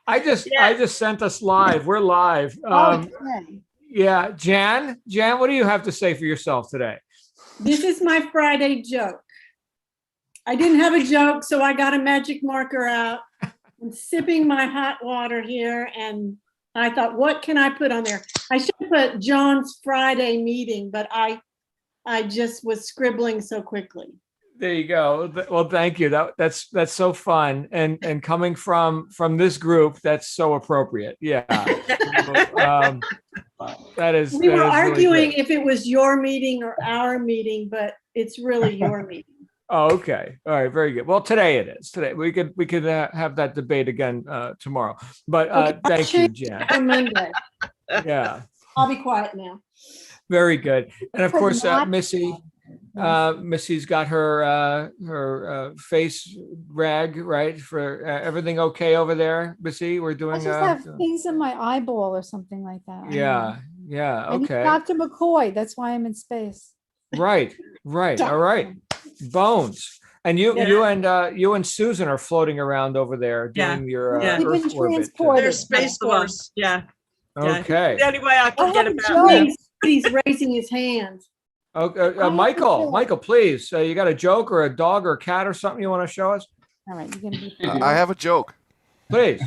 I just sent us live. We're live. Yeah, Jan, what do you have to say for yourself today? This is my Friday joke. I didn't have a joke, so I got a magic marker out. I'm sipping my hot water here, and I thought, what can I put on there? I should put John's Friday meeting, but I just was scribbling so quickly. There you go. Well, thank you. That's so fun, and coming from this group, that's so appropriate. Yeah. That is. We were arguing really if it was your meeting or our meeting, but it's really your meeting. Oh, okay. All right. Very good. Well, today it is. Today we could have that debate again tomorrow. But Okay, thank you, Jan. For Monday. Yeah. I'll be quiet now. Very good. And of course, Missy. Missy's got her face rag, right? For everything okay over there, Missy? We're doing. I just have things in my eyeball or something like that. Yeah. Okay. Dr. McCoy. That's why I'm in space. Right. All right. Bones. And you and Susan are floating around over there doing your Earth orbit. There's Space Force. Yeah. Okay. The only way I can get about it. He's raising his hand. Okay, Michael, please. You got a joke or a dog or a cat or something you want to show us? All right, you're gonna be. I have a joke. Please.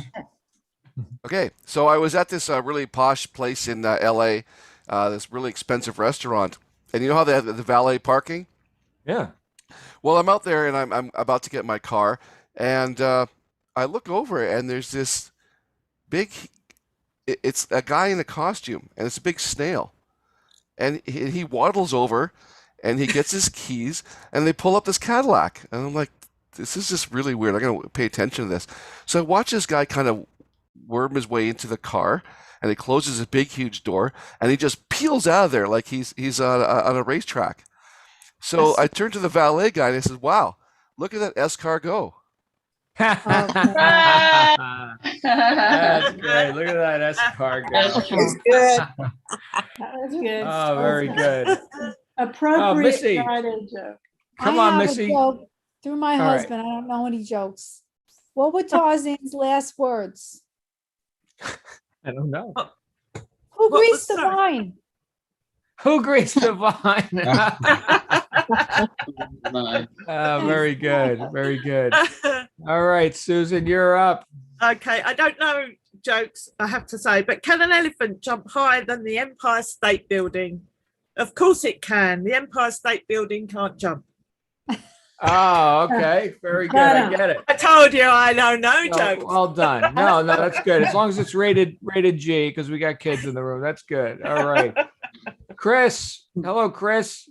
Okay, so I was at this really posh place in LA, this really expensive restaurant, and you know how they have the valet parking? Yeah. Well, I'm out there and I'm about to get my car, and I look over and there's this big. It's a guy in a costume, and it's a big snail. And he waddles over and he gets his keys and they pull up this Cadillac. And I'm like, this is just really weird. I'm going to pay attention to this. So I watch this guy kind of worm his way into the car and he closes a big, huge door and he just peels out of there like he's on a racetrack. So I turned to the valet guy and I said, wow, look at that S-car go. That's great. Look at that S-car. That's good. That's good. Oh, very good. Appropriate Friday joke. Come on, Missy. Joke through my husband. I don't know any jokes. What were Tarzan's last words? I don't know. Who greased the vine? Who greased the vine? Very good. Very good. All right, Susan, you're up. Okay, I don't know jokes, I have to say, but can an elephant jump higher than the Empire State Building? Of course it can. The Empire State Building can't jump. Oh, okay. Very good. I get it. I told you I know no jokes. Well done. No, that's good. As long as it's rated G, because we got kids in the room. That's good. All right. Chris. Hello, Chris.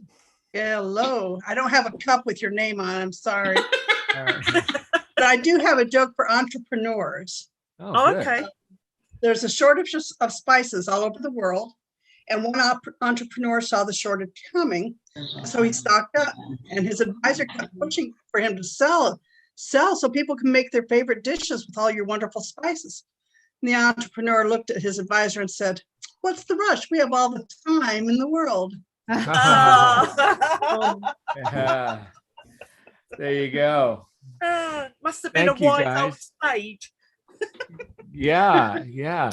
Hello. I don't have a cup with your name on. I'm sorry. But I do have a joke for entrepreneurs. Oh, okay. There's a shortage of spices all over the world. And one entrepreneur saw the shortage coming. So he stocked up. And his advisor kept pushing for him to sell so people can make their favorite dishes with all your wonderful spices. And the entrepreneur looked at his advisor and said, "What's the rush? We have all the time in the world." Yeah. There you go. Must have been a white old stage. Yeah.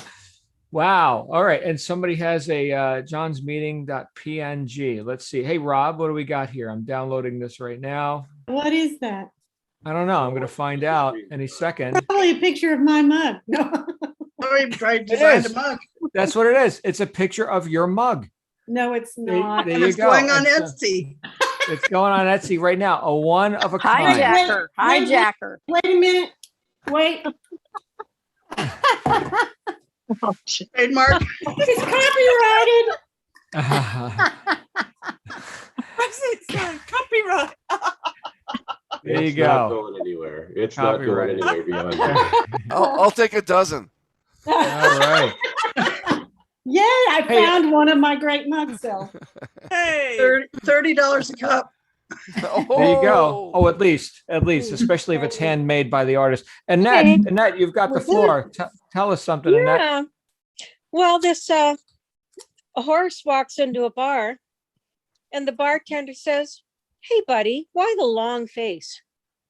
Wow. All right. And somebody has a johnsmeeting.png. Let's see. Hey, Rob, what do we got here? I'm downloading this right now. What is that? I don't know. I'm going to find out any second. Probably a picture of my mug. No. Sorry, tried to design a mug. That's what it is. It's a picture of your mug. No, it's not. There you it's go. going on Etsy. It's going on Etsy right now. A one of a kind. Hijacker. Wait a minute. Wait. Trademark. It's copyrighted. What's it say? Copyright. There you It's go. not going anywhere. It's not going anywhere beyond that. I'll take a dozen. All right. Yeah, I found one of my great mug sales. Hey. $30 a cup. There you go. Oh, at least, especially if it's handmade by the artist. Annette, you've got the floor. Tell us something, Annette. Well, this a horse walks into a bar and the bartender says, "Hey, buddy, why the long face?"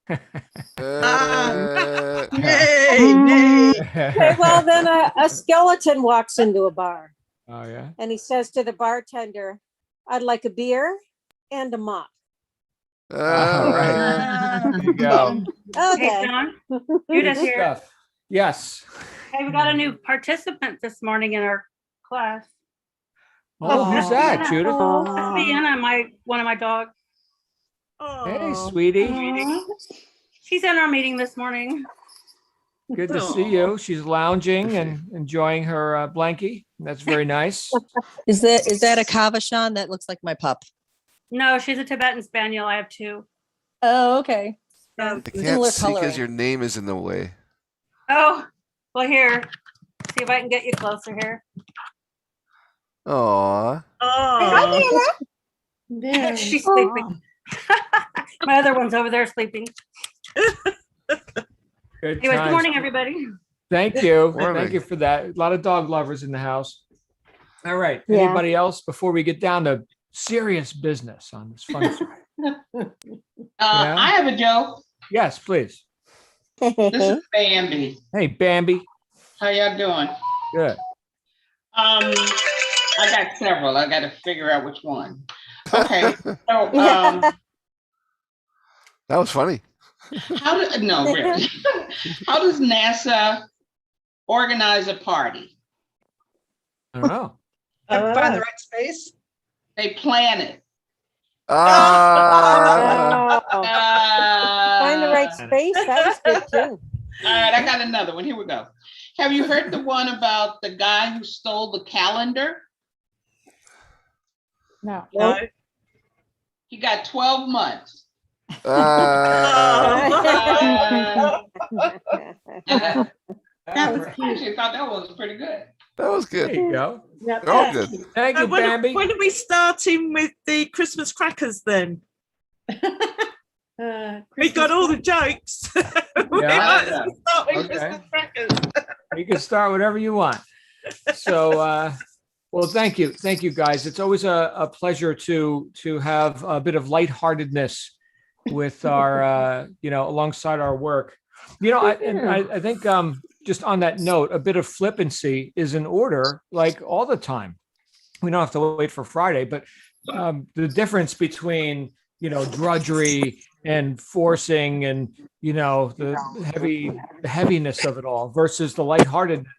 You Nay, nay. Okay, well, then a skeleton walks into a bar Oh, yeah. and he says to the bartender, "I'd like a beer and a mop." All right. There you go. Hey, Okay. John, Good Judith here. stuff. Yes. Hey, we got a new participant this morning in our class. Oh, who's that, Vienna. Judith? That's Vienna, one of my dogs. Hey, Oh, sweetie. Aw. She's in our meeting this morning. Good to see you. She's lounging and enjoying her blankie. That's very nice. Is that a Cavachon? That looks like my pup. No, she's a Tibetan Spaniel. I have two. Oh, okay. I can't Similar see because coloring. your name is in the way. Oh, well, here. See if I can get you closer here. Aw. oh. There. She's sleeping. My other one's over there sleeping. Good Anyways, good times. morning, everybody. Thank you. Morning. Thank you for that. A lot of dog lovers in the house. All right. Yeah. Anybody else before we get down to serious business on this fun Friday? Yeah. I have a joke. Yes, please. This is Bambi. Hey, Bambi. How y'all doing? Good. I got several. I got to figure out which one. Okay. So, That was funny. no, really. How does NASA organize a party? I don't know. Have to find the right space. They plan it. Ah. Find the right space. That was good too. All right, I got another one. Here we go. Have you heard the one about the guy who stole the calendar? No. No. He got 12 months. That I actually thought that was pretty good. was There good. you go. They're all good. Thank you, Bambi. When are we starting with the Christmas crackers then? We got all the jokes. We Yeah. might as well start with Okay. Christmas crackers. You can start whatever you want. So, well, thank you. Thank you, guys. It's always a pleasure to have a bit of lightheartedness with our, alongside our work. I think just on that note, a bit of flippancy is in order, like all the time. We don't have to wait for Friday, but the difference between, drudgery and forcing and, the heaviness of it all versus the lightheartedness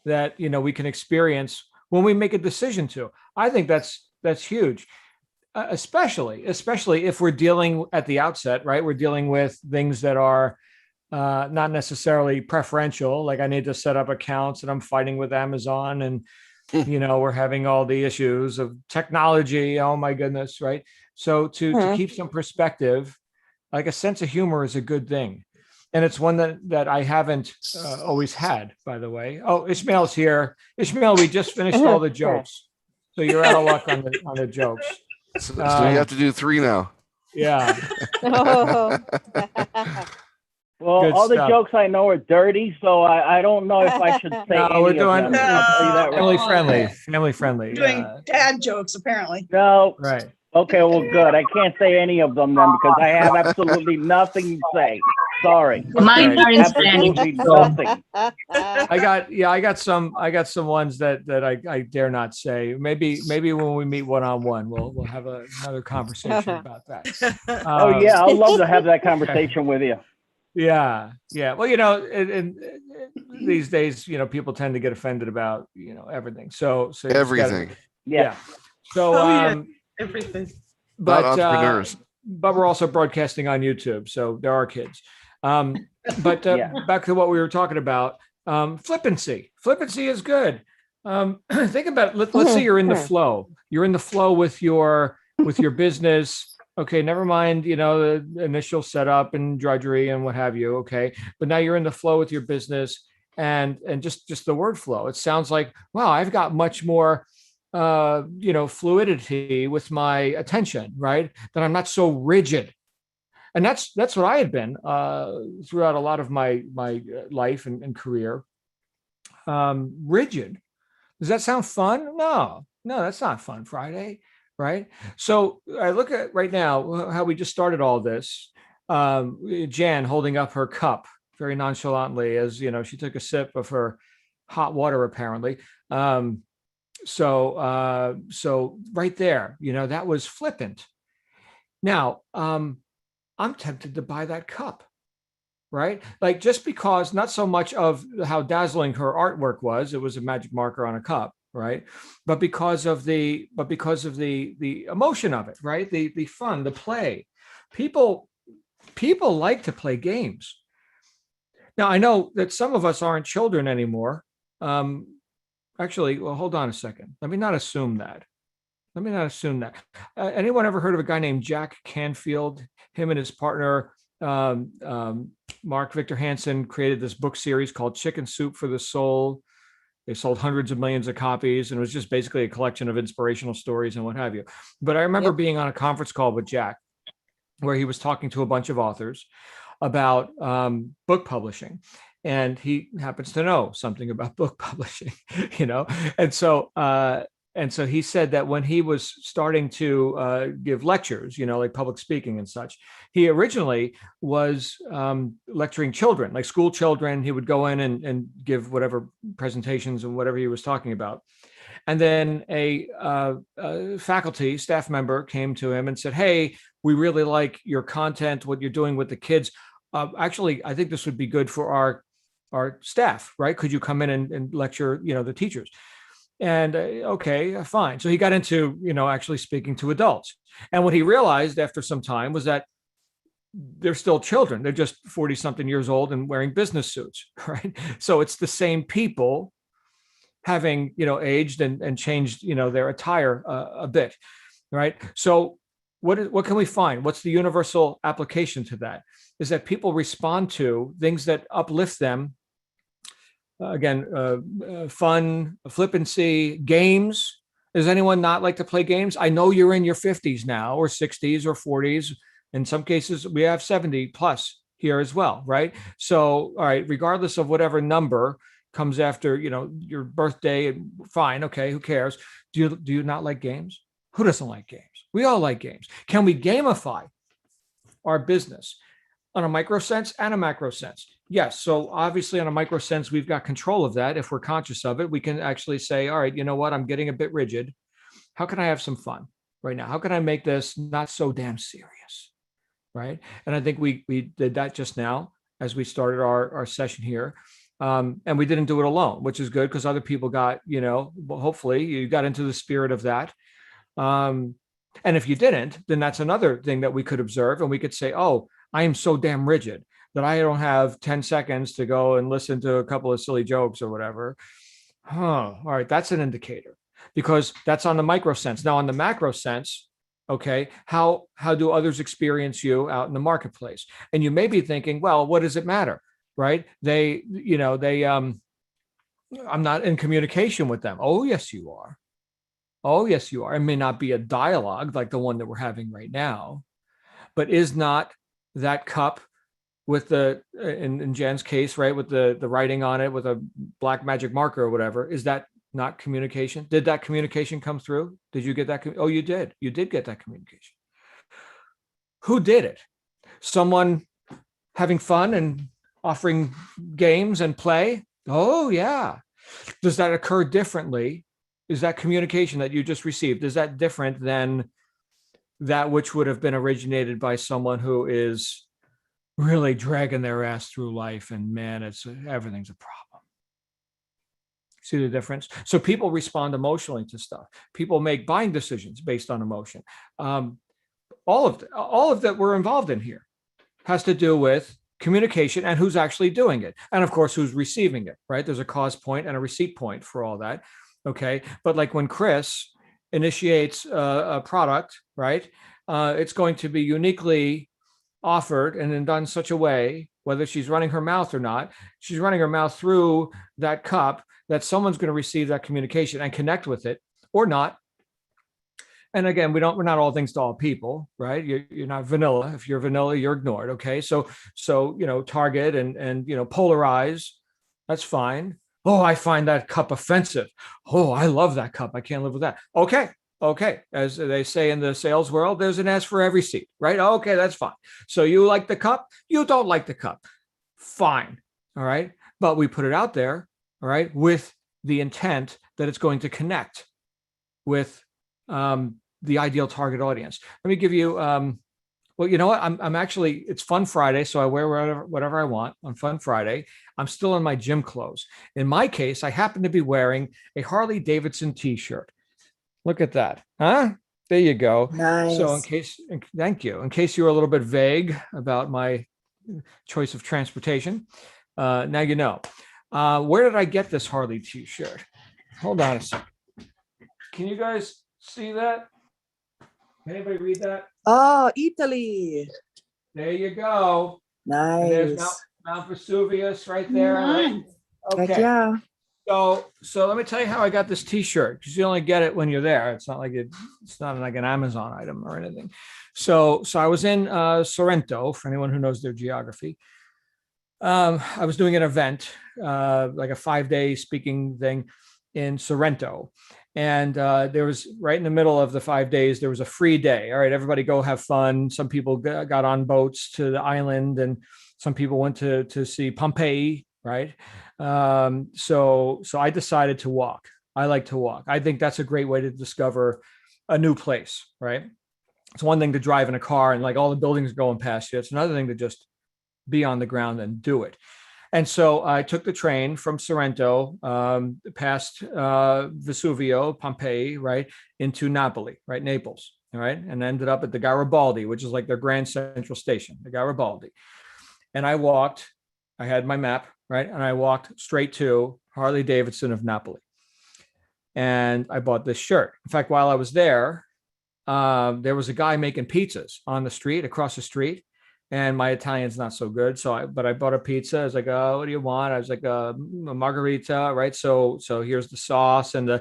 that, we can experience when we make a decision to. I think that's huge, especially if we're dealing at the outset, right? We're dealing with things that are not necessarily preferential. Like I need to set up accounts and I'm fighting with Amazon and, we're having all the issues of technology. Oh my goodness. Right. So to keep some perspective, like a sense of humor is a good thing. And it's one that I haven't always had, by the way. Oh, Ismael's here. Ismael, we just finished all the jokes. So you're out of luck on the jokes. So you have to do 3 now. Yeah. Oh. Well, Good all the stuff. jokes I know are dirty, so I don't know if I should say No, any we're of doing them. I'll tell you that right. family friendly. Doing dad jokes, apparently. No. Right. Okay, well, good. I can't say any of them then because I have absolutely nothing to say. Sorry. Mine are in Absolutely nothing. I got some ones that I dare not say. Maybe when we meet one-on-one, we'll have another conversation about that. Oh yeah, I'd love to have that conversation with you. Yeah. Well, in these days, people tend to get offended about everything. So you just gotta- Everything. yeah. So Everything. Not entrepreneurs. But we're also broadcasting on YouTube, so there are kids. But Yeah. back to what we were talking about, flippancy. Flippancy is good. Think about it. Let's say you're in the flow. You're in the flow with your business. Okay, never mind, the initial setup and drudgery and what have you. Okay, but now you're in the flow with your business and just the word flow. It sounds like, wow, I've got much more fluidity with my attention, right? That I'm not so rigid. And that's what I had been throughout a lot of my life and career. Rigid. Does that sound fun? No, that's not fun, Friday, right? So I look at right now how we just started all this. Jan holding up her cup, very nonchalantly as, she took a sip of her hot water, apparently. So right there, that was flippant. Now, I'm tempted to buy that cup, right? Like, just because, not so much of how dazzling her artwork was, it was a magic marker on a cup, right? But because of the emotion of it, right? The fun, the play. People like to play games. Now, I know that some of us aren't children anymore. Actually, well, hold on a second. Let me not assume that. Anyone ever heard of a guy named Jack Canfield? Him and his partner, Mark Victor Hansen, created this book series called Chicken Soup for the Soul. They sold hundreds of millions of copies, and it was just basically a collection of inspirational stories and what have you. But I remember being on a conference call with Jack, where he was talking to a bunch of authors about book publishing. And he happens to know something about book publishing, and so he said that when he was starting to give lectures, like public speaking and such, he originally was lecturing children, like school children. He would go in and give whatever presentations and whatever he was talking about. And then a faculty staff member came to him and said, "Hey, we really like your content, what you're doing with the kids. Actually, I think this would be good for our staff, right? Could you come in and lecture, the teachers?" And okay, fine. So he got into, actually speaking to adults. And what he realized after some time was that they're still children. They're just 40 something years old and wearing business suits, right? So it's the same people having, aged and changed, their attire a bit, right? So what can we find? What's the universal application to that? Is that people respond to things that uplift them. Fun, flippancy, games. Does anyone not like to play games? I know you're in your 50s now, or 60s or 40s. In some cases, we have 70 plus here as well, right? So, all right, regardless of whatever number comes after, your birthday, fine, okay, who cares? Do you not like games? Who doesn't like games? We all like games. Can we gamify our business on a micro sense and a macro sense? Yes. So obviously on a micro sense, we've got control of that. If we're conscious of it, we can actually say, all right, you know what? I'm getting a bit rigid. How can I have some fun right now? How can I make this not so damn serious? Right. And I think we did that just now as we started our session here. And we didn't do it alone, which is good because other people got, hopefully you got into the spirit of that. And if you didn't, then that's another thing that we could observe. And we could say, oh, I am so damn rigid that I don't have 10 seconds to go and listen to a couple of silly jokes or whatever. All right, that's an indicator because that's on the micro sense. Now on the macro sense, okay, how do others experience you out in the marketplace? And you may be thinking, well, what does it matter, right? I'm not in communication with them. Oh, yes, you are. Oh, yes, you are. It may not be a dialogue like the one that we're having right now, but is not that cup with the, in Jan's case, right, with the writing on it with a black magic marker or whatever, is that not communication? Did that communication come through? Did you get that? Oh, you did. You did get that communication. Who did it? Someone having fun and offering games and play? Oh, yeah. Does that occur differently? Is that communication that you just received, is that different than that which would have been originated by someone who is really dragging their ass through life and man, everything's a problem? See the difference? So people respond emotionally to stuff. People make buying decisions based on emotion. All of that we're involved in here has to do with communication and who's actually doing it. And of course, who's receiving it, right? There's a cause point and a receipt point for all that. Okay. But like when Chris initiates a product, right? It's going to be uniquely offered and then done such a way, whether she's running her mouth or not, she's running her mouth through that cup that someone's going to receive that communication and connect with it or not. And again, we're not all things to all people, right? You're not vanilla. If you're vanilla, you're ignored. Okay. So, target and polarize, that's fine. Oh, I find that cup offensive. Oh, I love that cup. I can't live with that. Okay. As they say in the sales world, there's an S for every seat, right? Okay, that's fine. So you like the cup, you don't like the cup. fine. All right. But we put it out there, all right, with the intent that it's going to connect with the ideal target audience. Let me give you, well, you know what? I'm actually, it's Fun Friday, so I wear whatever I want on Fun Friday. I'm still in my gym clothes. In my case, I happen to be wearing a Harley Davidson t-shirt. Look at that. Huh? There you go. Nice. So thank you. In case you were a little bit vague about my choice of transportation, now you know. Where did I get this Harley t-shirt? Hold on a second. Can you guys see that? Anybody read that? Oh, Italy. There you go. Nice. And there's Mount Vesuvius right there. Nice. Right? Okay. Heck yeah. So let me tell you how I got this t-shirt, because you only get it when you're there. It's not like it's not like an Amazon item or anything. So I was in Sorrento, for anyone who knows their geography. I was doing an event, like a 5-day speaking thing in Sorrento. And there was, right in the middle of the 5 days, there was a free day. All right, everybody go have fun. Some people got on boats to the island, and some people went to see Pompeii, right? So I decided to walk. I like to walk. I think that's a great way to discover a new place, right? It's one thing to drive in a car and like all the buildings going past you. It's another thing to just be on the ground and do it. And so I took the train from Sorrento, past Vesuvio, Pompeii, right, into Napoli, right, Naples, all right, and ended up at the Garibaldi, which is like their Grand Central Station, the Garibaldi. And I walked, I had my map, right, and I walked straight to Harley Davidson of Napoli. And I bought this shirt. In fact, while I was there was a guy making pizzas on the street, across the street. And my Italian's not so good. But I bought a pizza. I was like, oh, what do you want? I was like, a margarita, right? So here's the sauce and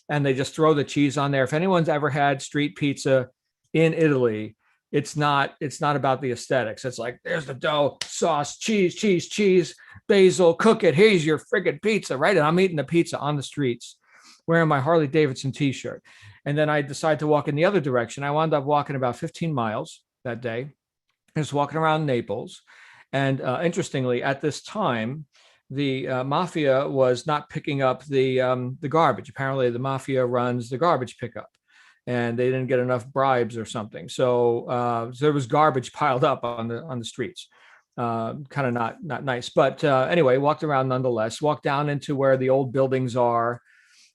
they just throw the cheese on there. If anyone's ever had street pizza in Italy, it's not about the aesthetics. It's like, there's the dough, sauce, cheese, basil, cook it. Here's your friggin' pizza, right? And I'm eating the pizza on the streets, wearing my Harley Davidson t-shirt. And then I decided to walk in the other direction. I wound up walking about 15 miles that day. I was walking around Naples. And interestingly, at this time, the mafia was not picking up the garbage. Apparently, the mafia runs the garbage pickup, and they didn't get enough bribes or something. So there was garbage piled up on the streets. Kind of not nice. But anyway, walked around nonetheless. Walked down into where the old buildings are,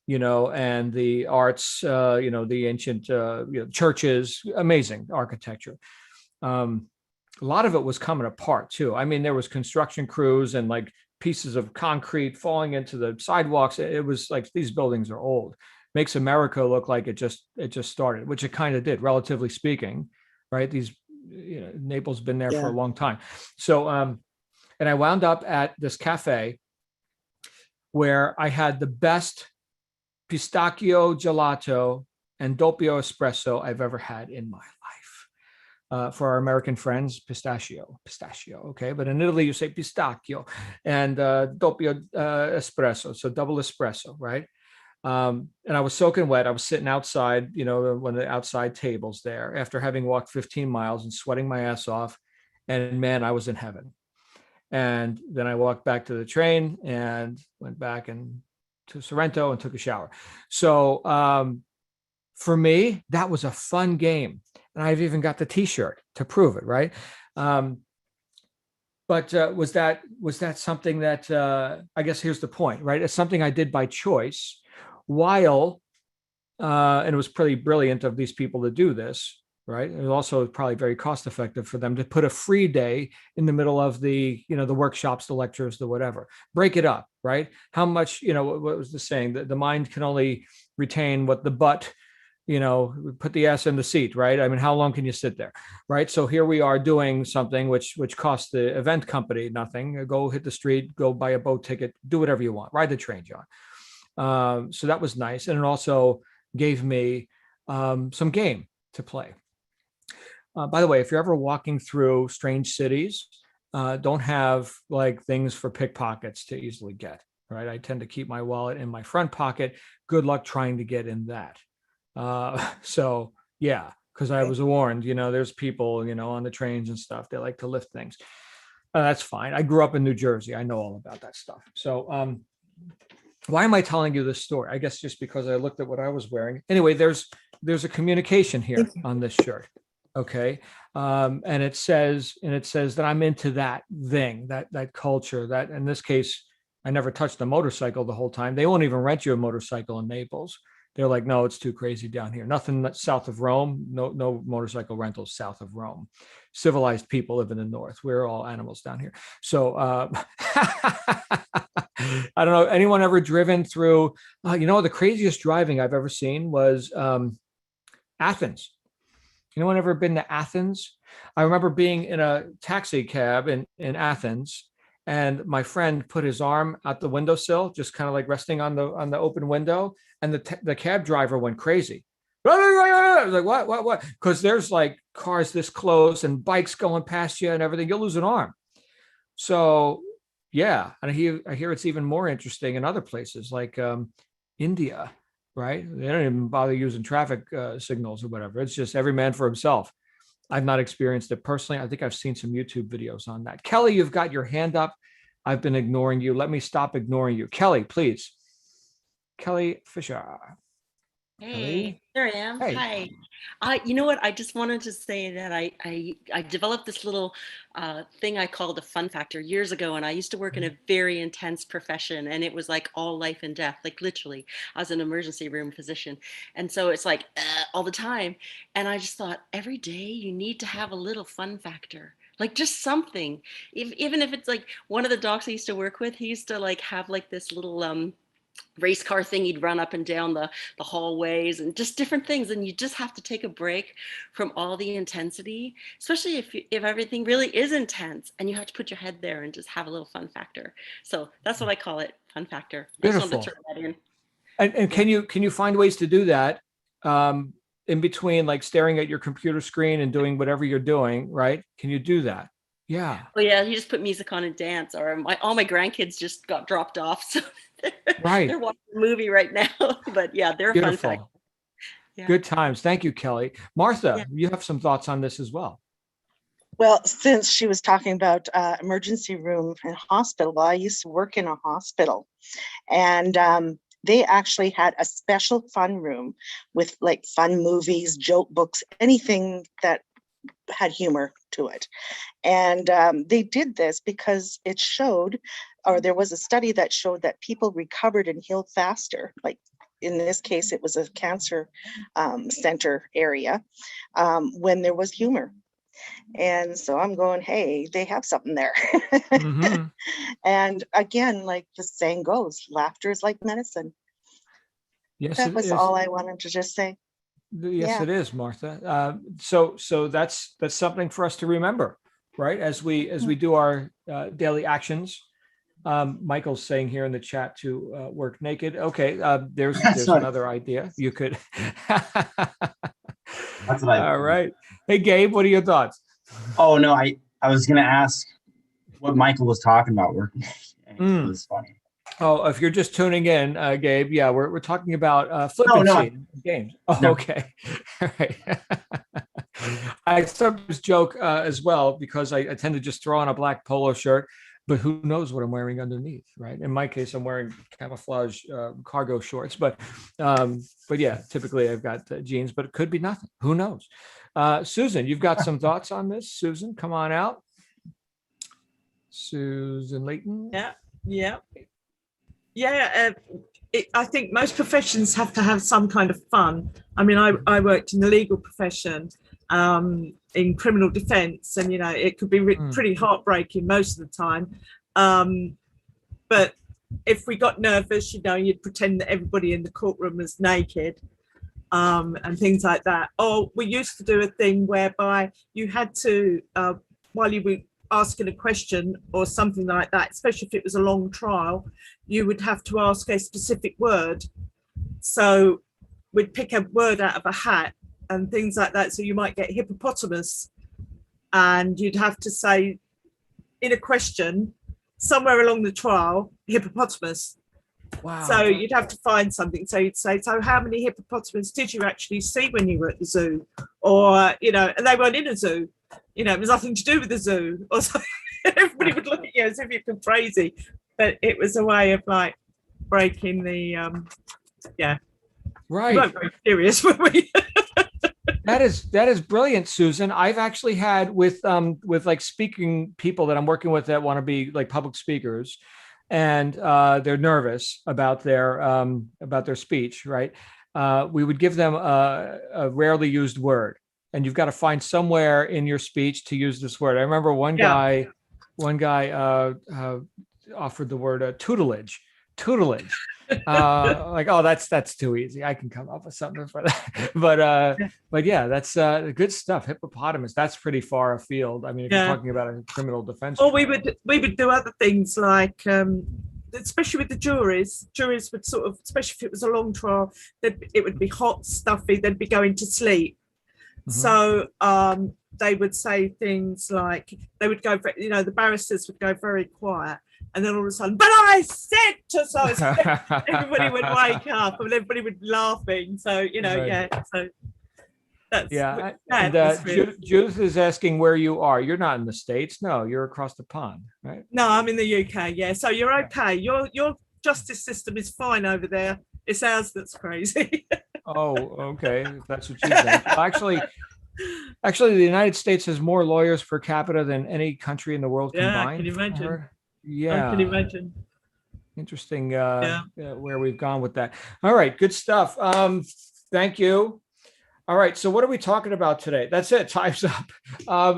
and the arts, the ancient churches, amazing architecture. A lot of it was coming apart too. I mean, there was construction crews and like pieces of concrete falling into the sidewalks. It was like, these buildings are old. Makes America look like it just started, which it kind of did, relatively speaking, right? Naples been there for a long time. So, and I wound up at this cafe where I had the best pistachio gelato and doppio espresso I've ever had in my life. For our American friends, pistachio, okay? But in Italy, you say pistacchio, and doppio espresso, so double espresso, right? And I was soaking wet. I was sitting outside, one of the outside tables there after having walked 15 miles and sweating my ass off. And man, I was in heaven. And then I walked back to the train and went back to Sorrento and took a shower. So for me, that was a fun game. And I've even got the t-shirt to prove it, right? But was that something that, I guess here's the point, right? It's something I did by choice while, and it was pretty brilliant of these people to do this, right? It was also probably very cost effective for them to put a free day in the middle of the, the workshops, the lectures, the whatever. Break it up, right? How much, what was the saying? The mind can only retain what the butt, put the ass in the seat, right? I mean, how long can you sit there, right? So here we are doing something which costs the event company nothing. Go hit the street, go buy a boat ticket, do whatever you want, ride the train, John. So that was nice. And it also gave me some game to play. By the way, if you're ever walking through strange cities, don't have like things for pickpockets to easily get, right? I tend to keep my wallet in my front pocket. Good luck trying to get in that. So yeah, because I was warned, there's people, on the trains and stuff, they like to lift things. That's fine. I grew up in New Jersey. I know all about that stuff. So why am I telling you this story? I guess just because I looked at what I was wearing. Anyway, there's a communication here on this shirt. Okay. And it says that I'm into that thing, that culture, that in this case, I never touched a motorcycle the whole time. They won't even rent you a motorcycle in Naples. They're like, no, it's too crazy down here. Nothing south of Rome. No motorcycle rentals south of Rome. Civilized people live in the north. We're all animals down here. So I don't know. Anyone ever driven through? The craziest driving I've ever seen was Athens. Anyone ever been to Athens? I remember being in a taxi cab in Athens, and my friend put his arm out the windowsill, just kind of like resting on the open window, and the cab driver went crazy. I was like, what? Because there's like cars this close and bikes going past you and everything. You'll lose an arm. So yeah, and I hear it's even more interesting in other places like India. Right? They don't even bother using traffic signals or whatever. It's just every man for himself. I've not experienced it personally. I think I've seen some YouTube videos on that. Kelly, you've got your hand up. I've been ignoring you. Let me stop ignoring you. Kelly, please. Kelly Fisher. Hey, Kelly? there I am. Hey. Hi. You know what? I just wanted to say that I developed this little thing I called a fun factor years ago. And I used to work in a very intense profession, and it was like all life and death, like literally. I was an emergency room physician. And so it's like all the time. And I just thought every day you need to have a little fun factor. Like just something, even if it's like one of the docs I used to work with, he used to like have like this little race car thing. He'd run up and down the hallways and just different things. And you just have to take a break from all the intensity, especially if everything really is intense and you have to put your head there and just have a little fun factor. So that's what I call it, fun factor. Beautiful. I just wanted to throw that in. And can you find ways to do that in between like staring at your computer screen and doing whatever you're doing, right? Can you do that? Yeah. Well, yeah, you just put music on and dance, or all my grandkids just got dropped off. So Right. they're watching the movie right now, but yeah, they're a fun Beautiful. fact. Yeah. Good times. Thank you, Kelly. Martha, you have some thoughts on this as well. Well, since she was talking about emergency room and hospital, well, I used to work in a hospital, and they actually had a special fun room with like fun movies, joke books, anything that had humor to it. And they did this because it showed, or there was a study that showed that people recovered and healed faster. Like in this case, it was a cancer center area when there was humor. And so I'm going, hey, they have something there. Mm-hmm. And again, like the saying goes, laughter is like medicine. Yes, That it was is. all I wanted to just say. Yes, Yeah. it is, Martha. So that's something for us to remember, right? As we do our daily actions. Michael's saying here in the chat to work naked. Okay, there's Sorry. another idea. You could. That's what I. All right. Hey, Gabe, what are your thoughts? Oh no, I was gonna ask what Michael was talking about working. It was funny. Oh, if you're just tuning in, Gabe, yeah, we're talking about flippancy No. in games. Oh, No. okay. All right. I sometimes joke as well because I tend to just throw on a black polo shirt, but who knows what I'm wearing underneath, right? In my case, I'm wearing camouflage cargo shorts, but yeah, typically I've got jeans, but it could be nothing. Who knows? Susan, you've got some thoughts on this. Susan, come on out. Susan Layton. Yeah. I think most professions have to have some kind of fun. I mean, I worked in the legal profession in criminal defense, and it could be pretty heartbreaking most of the time. But if we got nervous, you'd pretend that everybody in the courtroom was naked, and things like that. Or we used to do a thing whereby you had to, while you were asking a question or something like that, especially if it was a long trial, you would have to ask a specific word. So we'd pick a word out of a hat and things like that. So you might get hippopotamus, and you'd have to say in a question somewhere along the trial, hippopotamus. Wow. So you'd have to find something. So you'd say, so how many hippopotamus did you actually see when you were at the zoo? Or, and they weren't in a zoo. It was nothing to do with the zoo or something. Everybody would look at you as if you've been crazy. But it was a way of like breaking the, yeah. Right. We weren't very serious, were we? That is brilliant, Susan. I've actually had with like speaking people that I'm working with that want to be like public speakers, and they're nervous about their speech, right? We would give them a rarely used word, and you've got to find somewhere in your speech to use this word. I remember one guy offered the word tutelage. Like, oh, that's too easy. I can come up with something for that. But yeah, that's good stuff. Hippopotamus, that's pretty far afield. I mean, if you're talking about a criminal defense. Or we would do other things like, especially with the juries would sort of, especially if it was a long trial, it would be hot, stuffy, they'd be going to sleep. So they would say things like, they would go, the barristers would go very quiet. And then all of a sudden, but I said to so, everybody would wake up and everybody would be laughing. So, Right. so that's, Judith is asking where you are. You're not in the States. No, you're across the pond, right? No, I'm in the UK. Yeah. So you're okay. Your justice system is fine over there. It's ours that's crazy. Oh, okay. If that's what you think. Well, actually, the United States has more lawyers per capita than any country in the world combined. Can you imagine? Yeah. I can imagine. Interesting where we've gone with that. All right, good stuff. Thank you. All right, so what are we talking about today? That's it. Time's up.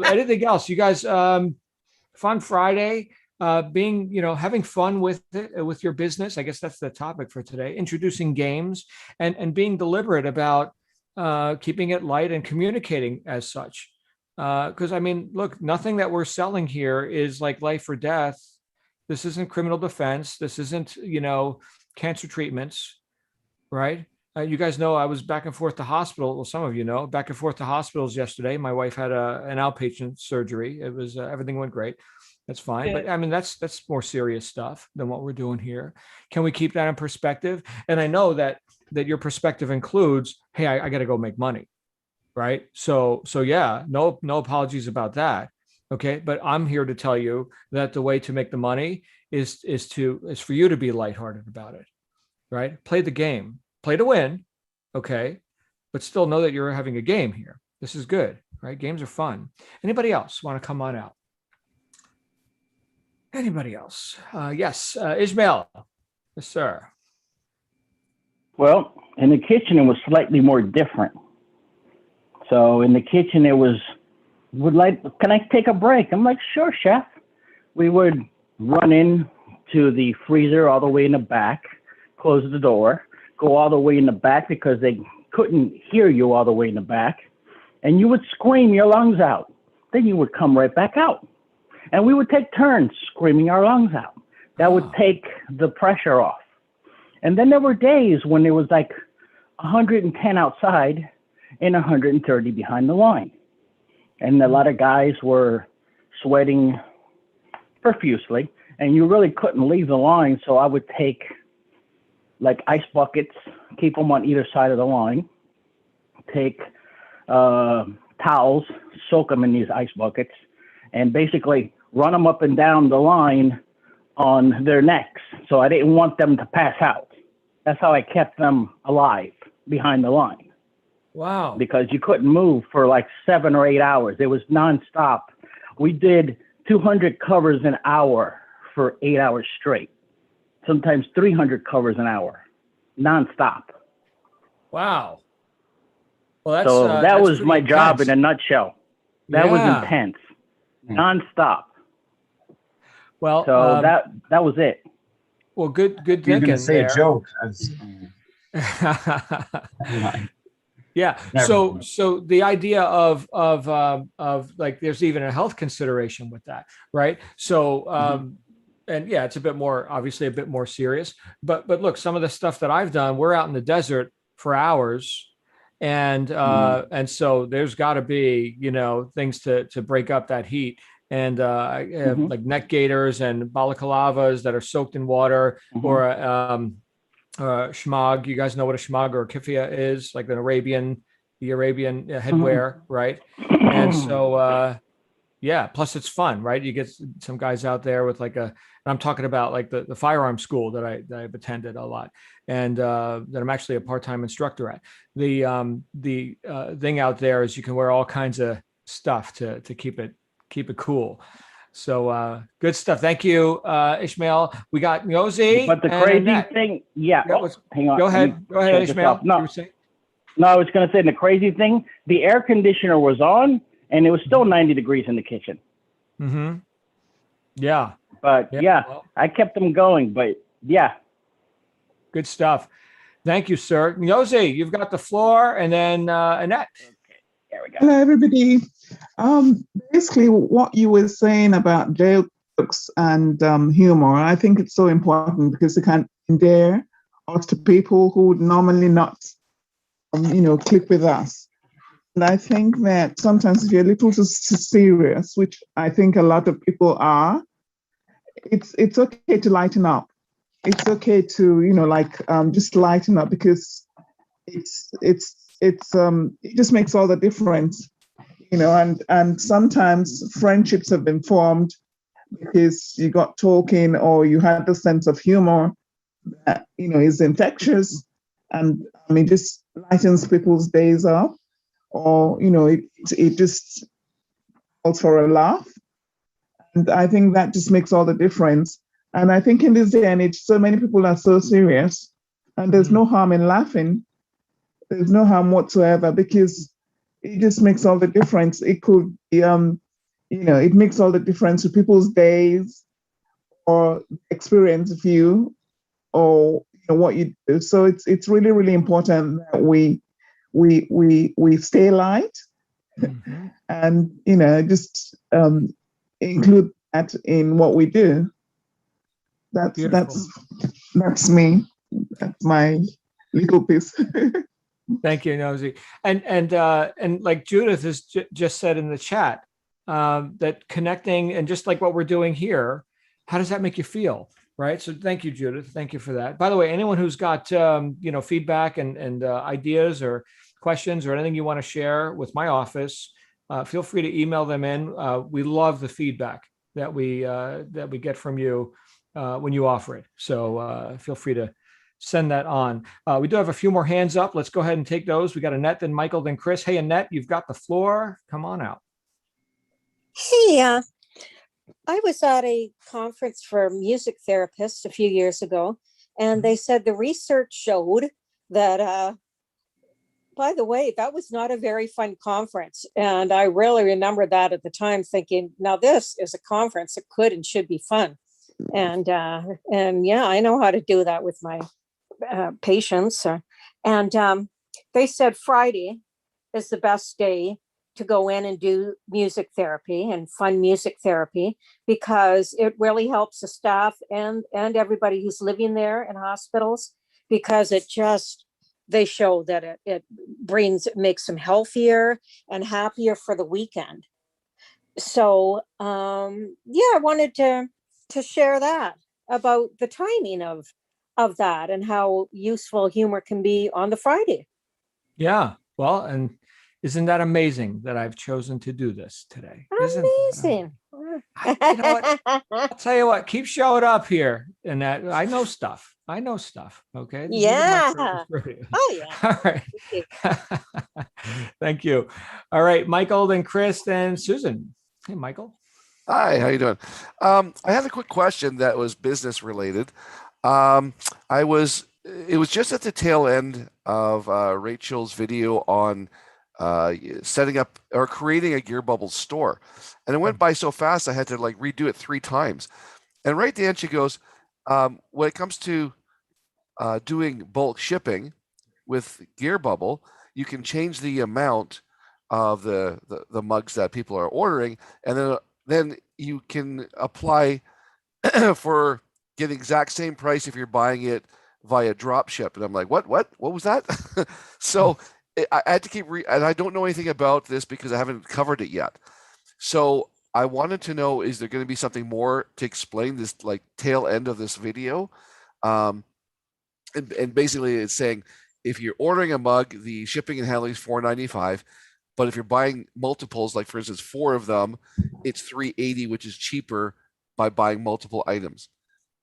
Anything else? You guys, fun Friday, having fun with it, with your business. I guess that's the topic for today. Introducing games and being deliberate about keeping it light and communicating as such. Because I mean, look, nothing that we're selling here is like life or death. This isn't criminal defense. This isn't, cancer treatments, right? You guys know I was back and forth to hospital. Well, some of you know, back and forth to hospitals yesterday. My wife had an outpatient surgery. It was everything went great. That's fine. But I mean, that's more serious stuff than what we're doing here. Can we keep that in perspective? And I know that your perspective includes, hey, I got to go make money, right? So yeah, no apologies about that. Okay, but I'm here to tell you that the way to make the money is for you to be lighthearted about it, right? Play the game, play to win, okay, but still know that you're having a game here. This is good, right? Games are fun. Anybody else want to come on out? Anybody else? Yes, Ismael. Yes, sir. Well, in the kitchen, it was slightly more different. So in the kitchen, it was, can I take a break? I'm like, sure, chef. We would run in to the freezer all the way in the back, close the door, go all the way in the back because they couldn't hear you all the way in the back, and you would scream your lungs out. Then you would come right back out. And we would take turns screaming our lungs out. That would take the pressure off. And then there were days when it was like 110 outside and 130 behind the line. And a lot of guys were sweating profusely, and you really couldn't leave the line. So I would take like ice buckets, keep them on either side of the line, take towels, soak them in these ice buckets, and basically run them up and down the line on their necks. So I didn't want them to pass out. That's how I kept them alive behind the line. Wow. Because you couldn't move for like 7 or 8 hours. It was nonstop. We did 200 covers an hour for 8 hours straight. Sometimes 300 covers an hour, nonstop. Wow. Well, that was my job in a nutshell. That was intense, nonstop. Well, so that was it. Well, good You're thinking. going to say there. a joke. Yeah. So the idea of like there's even a health consideration with that, right? So and yeah, it's obviously a bit more serious. But look, some of the stuff that I've done, we're out in the desert for hours, and so there's got to be things to break up that heat. And like neck gaiters and balaclavas that are soaked in water, or shmag. You guys know what a shmag or a keffiyeh is, like the Arabian headwear, right? And so Yeah. Plus it's fun, right? You get some guys out there with like and I'm talking about like the firearm school that I've attended a lot, and that I'm actually a part-time instructor at. The thing out there is you can wear all kinds of stuff to keep it cool. So good stuff. Thank you, Ishmael. We got Yosi. But the and crazy Annette. thing, yeah. Yeah, Hang on. Go let ahead. me Go ahead, check this Ishmael. out. No, You were saying? no, I was going to say the crazy thing. The air conditioner was on, and it was still 90 degrees in the kitchen. Mm-hmm. Yeah. But yeah, well, I kept them going. But yeah, good stuff. Thank you, sir. Yosi, you've got the floor, and then Annette. There we go. Hello, everybody. Basically, what you were saying about jokes and humor, I think it's so important because it can endear us to people who would normally not, click with us. And I think that sometimes if you're a little too serious, which I think a lot of people are, it's okay to lighten up. It's okay to just lighten up because it just makes all the difference, and sometimes friendships have been formed because you got talking or you had the sense of humor that is infectious, and it just lightens people's days up, or it just calls for a laugh. And I think that just makes all the difference. And I think in this day and age, so many people are so serious, and there's no harm in laughing. There's no harm whatsoever because it just makes all the difference. It could, it makes all the difference to people's days or experience of you or what you do. So it's really, really important that we stay light and just include that in what we do. That's me. That's my little piece. Thank you, Nosy. And like Judith has just said in the chat, that connecting and just like what we're doing here, how does that make you feel? Right. So thank you, Judith. Thank you for that. By the way, anyone who's got, feedback and ideas or questions or anything you want to share with my office, feel free to email them in. We love the feedback that we get from you when you offer it. So feel free to send that on. We do have a few more hands up. Let's go ahead and take those. We got Annette, then Michael, then Chris. Hey, Annette, you've got the floor. Come on out. Hey, I was at a conference for music therapists a few years ago, and they said the research showed that, by the way, that was not a very fun conference. And I really remember that at the time thinking, now this is a conference that could and should be fun. And yeah, I know how to do that with my patients. And they said Friday is the best day to go in and do music therapy and fun music therapy because it really helps the staff and everybody who's living there in hospitals, because they show that it makes them healthier and happier for the weekend. So yeah, I wanted to share that about the timing of that and how useful humor can be on the Friday. Yeah. Well, and isn't that amazing that I've chosen to do this today? Amazing. You know what? I'll tell you what, keep showing up here. And that I know stuff. Okay. This Yeah. isn't my first rodeo. Oh, yeah. All right. Thank you. All right. Michael, then Chris, then Susan. Hey, Michael. Hi, how you doing? I had a quick question that was business related. It was just at the tail end of Rachel's video on setting up or creating a Gear Bubble store, and it went by so fast I had to like redo it 3 times. And right at the end she goes, when it comes to doing bulk shipping with Gear Bubble, you can change the amount of the mugs that people are ordering, and then you can apply for get the exact same price if you're buying it via drop ship. And I'm like, what was that? So I had to keep and I don't know anything about this because I haven't covered it yet. So I wanted to know, is there going to be something more to explain this like tail end of this video? And basically it's saying if you're ordering a mug, the shipping and handling is $4.95. But if you're buying multiples, like for instance, 4 of them, it's $380, which is cheaper by buying multiple items,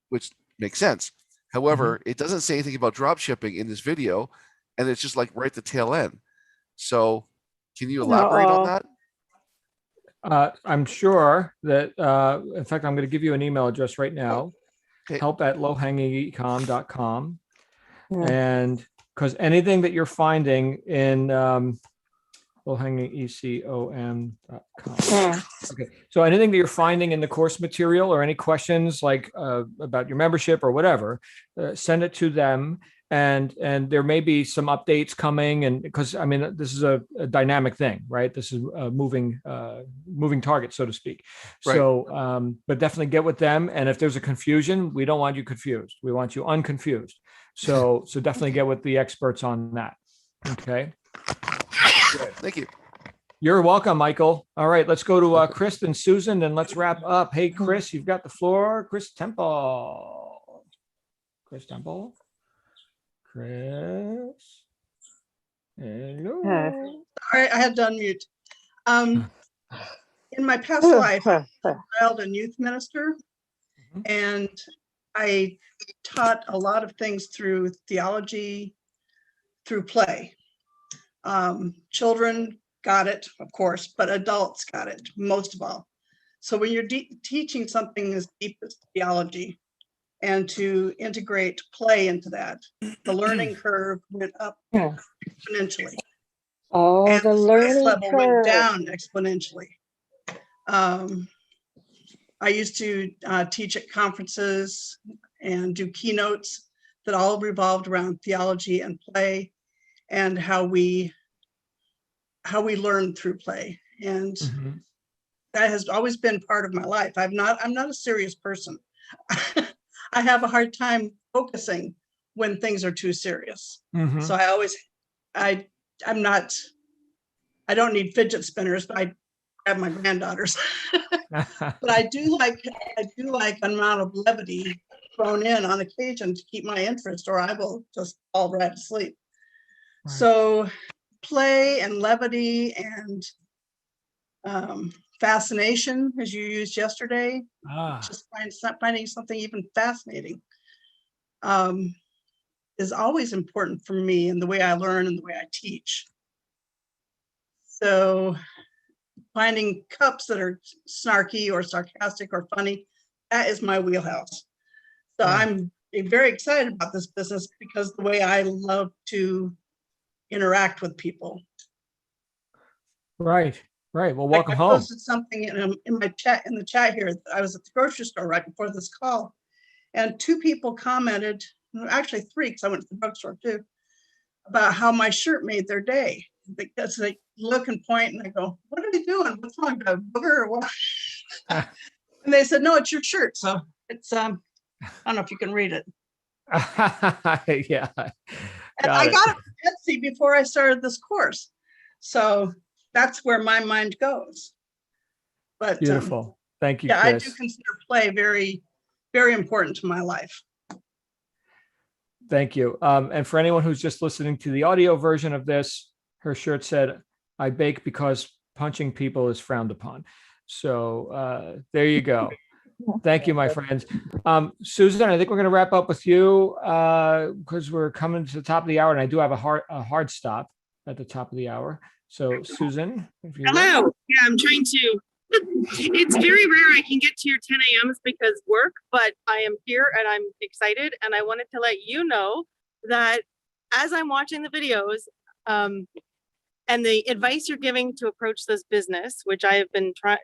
which makes sense. However, it doesn't say anything about drop shipping in this video, and it's just like right at the tail end. So can you elaborate on that? I'm sure that, in fact, I'm going to give you an email address right now, help@lowhangingecom.com. And because anything that you're finding in lowhangingecom.com. Okay. So anything that you're finding in the course material or any questions like about your membership or whatever, send it to them. And there may be some updates coming, and because I mean this is a dynamic thing, right? This is a moving target, so to speak. Right. So, but definitely get with them. And if there's a confusion, we don't want you confused. We want you unconfused. So definitely get with the experts on that. Okay. Good. Thank you. You're welcome, Michael. All right, let's go to Chris and Susan, and let's wrap up. Hey, Chris, you've got the floor. Chris Temple. Chris. Hello. Sorry, I had to unmute. In my past life, I was a child and youth minister, and I taught a lot of things through theology, through play. Children got it, of course, but adults got it most of all. So when you're teaching something as deep as theology, and to integrate play into that, the learning curve went up exponentially. Oh, and the learning level curve went down exponentially. I used to teach at conferences and do keynotes that all revolved around theology and play, and how we learn through play. And that has always been part of my life. I'm not a serious person. I have a hard time focusing when things are too serious. So I don't need fidget spinners, but I grab my granddaughters. But I do like an amount of levity thrown in on occasion to keep my interest, or I will just fall right asleep. Right. So play and levity and fascination, as you used yesterday, just finding something even fascinating is always important for me in the way I learn and the way I teach. So finding cups that are snarky or sarcastic or funny, that is my wheelhouse. So I'm very excited about this business because the way I love to interact with people. Right. Well, welcome I home. posted something in my chat, in the chat here. I was at the grocery store right before this call, and 2 people commented, actually 3, because I went to the drugstore too, about how my shirt made their day. Because they look and point and I go, what are they doing? What's wrong? A booger or what? And they said, no, it's your shirt. So it's, I don't know if you can read it. Yeah. And I got it from Etsy before I started this course. So that's where my mind goes. But beautiful. Thank you, yeah, Chris. I do consider play very, very important to my life. Thank you. And for anyone who's just listening to the audio version of this, her shirt said, I bake because punching people is frowned upon. So there you go. Thank you, my friends. Susan, I think we're going to wrap up with you because we're coming to the top of the hour, and I do have a hard stop at the top of the hour. So Susan, if you're hello. Ready. Yeah, I'm trying to. It's very rare I can get to your 10 a.m.s because work, but I am here and I'm excited. And I wanted to let you know that as I'm watching the videos and the advice you're giving to approach this business, which I have been trying,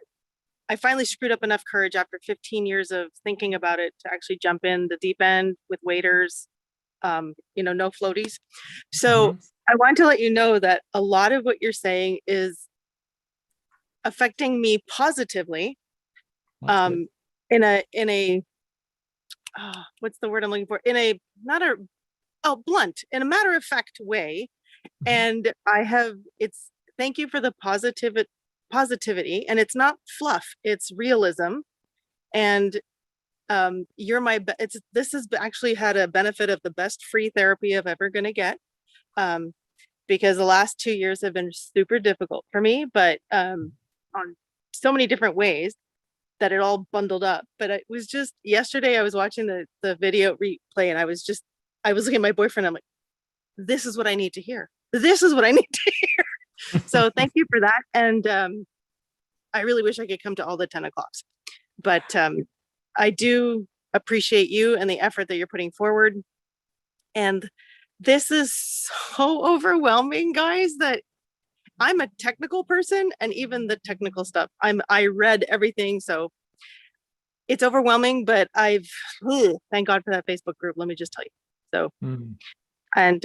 I finally screwed up enough courage after 15 years of thinking about it to actually jump in the deep end with waiters, no floaties. So I want to let you know that a lot of what you're saying is affecting me positively in a what's the word I'm looking for, in a blunt, in a matter of fact way. And thank you for the positivity, and it's not fluff, it's realism. And this has actually had a benefit of the best free therapy I'm ever going to get, because the last 2 years have been super difficult for me, but on so many different ways that it all bundled up. But it was just yesterday I was watching the video replay, and I was looking at my boyfriend. I'm like, this is what I need to hear. This is what I need to hear. So thank you for that. And I really wish I could come to all the 10 o'clocks, but I do appreciate you and the effort that you're putting forward. And this is so overwhelming, guys, that I'm a technical person, and even the technical stuff, I read everything. So it's overwhelming, but thank God for that Facebook group. Let me just tell you. So, and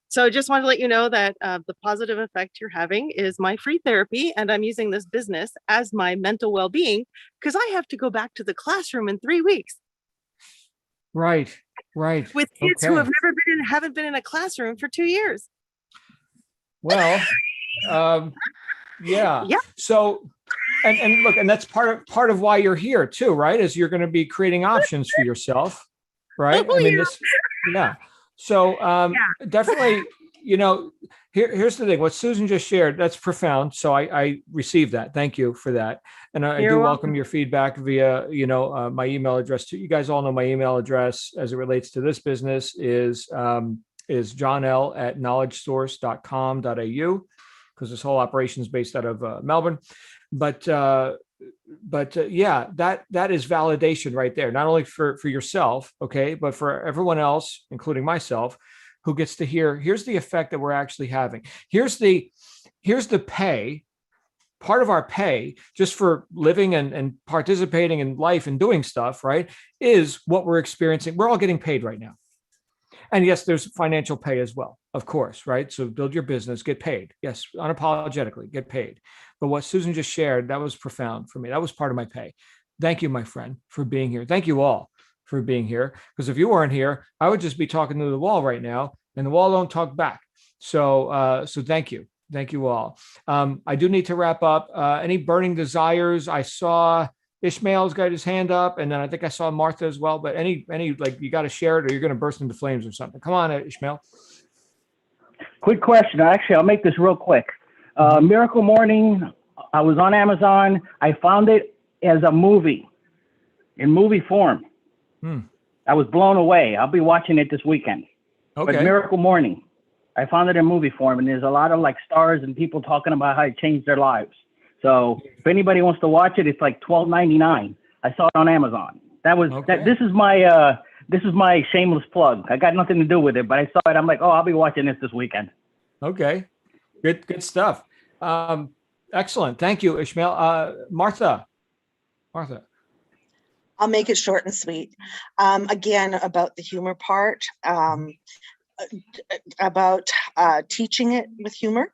so I just wanted to let you know that the positive effect you're having is my free therapy, and I'm using this business as my mental well-being, because I have to go back to the classroom in 3 weeks. Right. With kids who haven't been in a classroom for 2 years. Well, yeah. So, and look, and that's part of why you're here too, right? Is you're going to be creating options for yourself, right? Oh, I mean, yeah. So definitely, here's the thing. What Susan just shared, that's profound. So I received that. Thank you for that. And I do welcome your feedback via, my email address too. You guys all know my email address as it relates to this business is johnl@knowledgesource.com.au, because this whole operation is based out of Melbourne. But that is validation right there, not only for yourself, okay, but for everyone else, including myself, who gets to hear, here's the effect that we're actually having. Here's the pay, part of our pay just for living and participating in life and doing stuff, right, is what we're experiencing. We're all getting paid right now. And yes, there's financial pay as well, of course, right? So build your business, get paid. Yes, unapologetically, get paid. But what Susan just shared, that was profound for me. That was part of my pay. Thank you, my friend, for being here. Thank you all for being here. Because if you weren't here, I would just be talking to the wall right now, and the wall don't talk back. So thank you. Thank you all. I do need to wrap up. Any burning desires? I saw Ismael's got his hand up, and then I think I saw Martha as well. But any like, you got to share it, or you're going to burst into flames or something. Come on, Ismael. Quick question. Actually, I'll make this real quick. Miracle Morning, I was on Amazon. I found it as a movie, in movie form. I was blown away. I'll be watching it this weekend. Okay. But Miracle Morning, I found it in movie form, and there's a lot of like stars and people talking about how it changed their lives. So if anybody wants to watch it, it's like $12.99. I saw it on Amazon. This is my shameless plug. I got nothing to do with it, but I saw it. I'm like, I'll be watching this weekend. Okay, good stuff. Excellent. Thank you, Ismael. Martha. I'll make it short and sweet. Again, about the humor part, about teaching it with humor.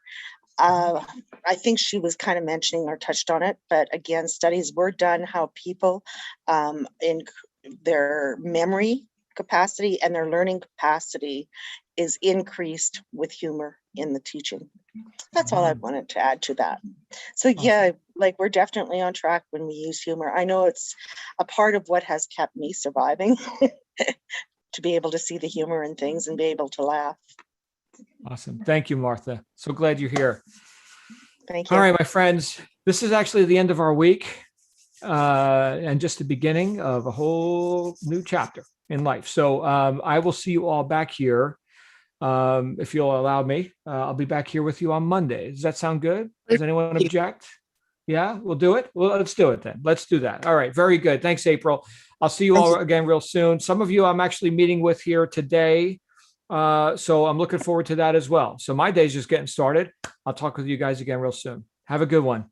I think she was kind of mentioning or touched on it, but again, studies were done how people in their memory capacity and their learning capacity is increased with humor in the teaching. That's all I wanted to add to that. So yeah, like we're definitely on track when we use humor. I know it's a part of what has kept me surviving to be able to see the humor in things and be able to laugh. Awesome. Thank you, Martha. So glad you're here. Thank you. All right, my friends, this is actually the end of our week and just the beginning of a whole new chapter in life. So I will see you all back here. If you'll allow me, I'll be back here with you on Monday. Does that sound good? Does anyone object? Yeah, we'll do it. Well, let's do it then. Let's do that. All right. Very good. Thanks, April. I'll see you all again real soon. Some of you I'm actually meeting with here today. So I'm looking forward to that as well. So my day's just getting started. I'll talk with you guys again real soon. Have a good one.